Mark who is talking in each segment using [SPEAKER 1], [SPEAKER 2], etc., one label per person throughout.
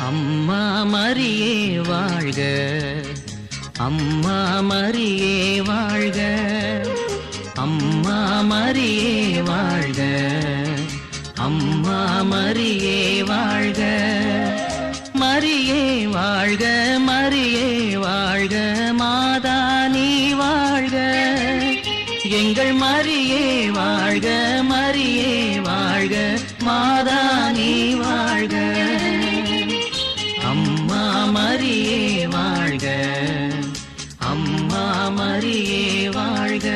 [SPEAKER 1] அம்மா மரியே வாழ்க, அம்மா மரியே வாழ்க, அம்மா மரியே வாழ்க, அம்மா மரியே வாழ்க, மரியே வாழ்க, மரியே வாழ்க, மாதா நீ வாழ்க, எங்கள் மரியே வாழ்க, மரியே வாழ்க, மாதா நீ வாழ்க. அம்மா மரியே வாழ்க, அம்மா மரியே வாழ்க.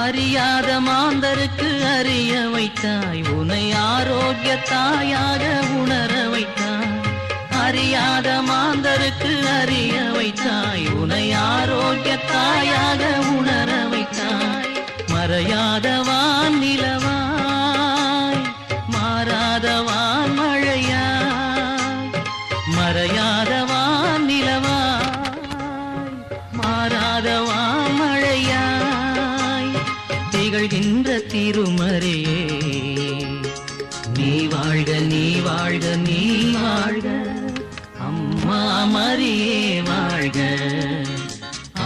[SPEAKER 1] அறியாத மாந்தருக்கு அறிய வைத்தாய், உன்னை ஆரோக்கிய தாயாக உணர வைத்தாய். அறியாத மாந்தருக்கு அறிய வைத்தாய், உன்னை ஆரோக்கிய தாயாக உணர வைத்தாய். மறையாத வான் நிலவாய், மாறாத வான் மழையாய், மறையாத வான் நிலவாய், மாறாத வான் மழையாய், திகழ்கின்ற திருமறையே நீ வாழ்க, நீ வாழ்க, நீ வாழ்க. அம்மா மரியே வாழ்க,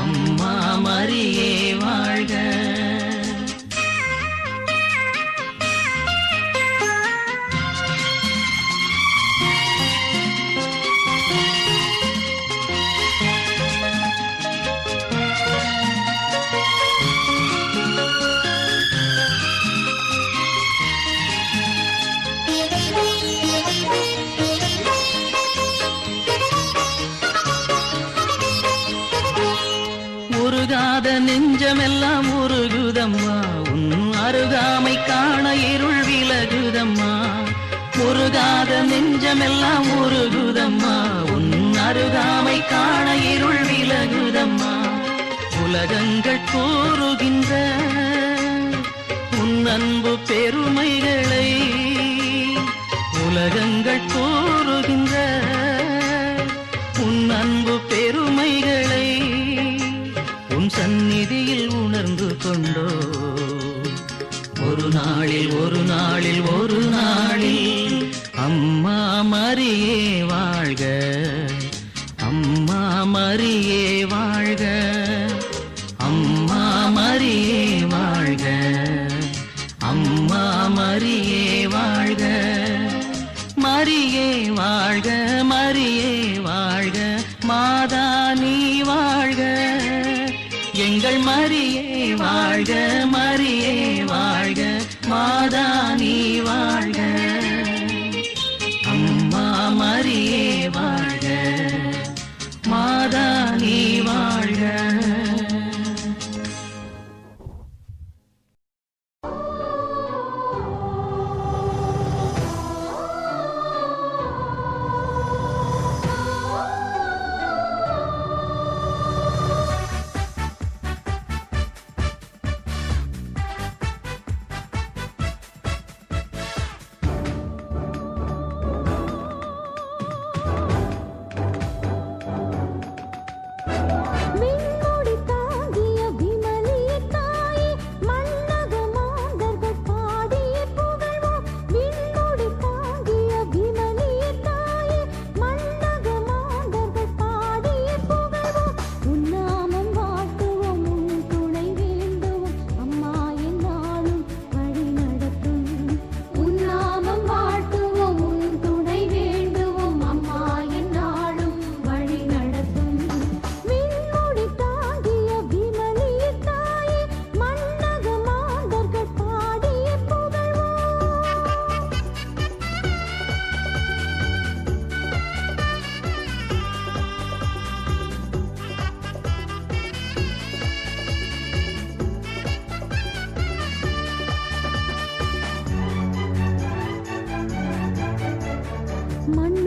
[SPEAKER 1] அம்மா மரியே வாழ்க. உருகாத நெஞ்சமெல்லாம் உருகுதம்மா, உன் அருகாமை காண இருள் விலகுதம்மா. உருகாத நெஞ்சமெல்லாம் உருகுதம்மா, உன் அருகாமை காண இருள் விலகுதம்மா. உலகங்கள் கூறுகின்ற உன் அன்பு பெருமைகளை, உலகங்கள் கூறுகின்ற உன் அன்பு பெருமைகளை உன் சந்நிதியில் உணர்ந்து கொண்டோ. ஒரு நாளில் ஒரு நாளில் ஒரு நாளில் அம்மா மரியே வாழ்க, அம்மா மரியே வாழ்க, அம்மா மரியே வாழ்க, அம்மா மரியே வாழ்க. மரியே வாழ்க, மரியே வாழ்க, மாதா நீ வாழ்க, எங்கள் மரியே வாழ்க, மரியே வாழ்க, மாதா நீ வாழ்க. அம்மா மரியே வாழ்க, மாதா நீ வாழ்க.
[SPEAKER 2] மண்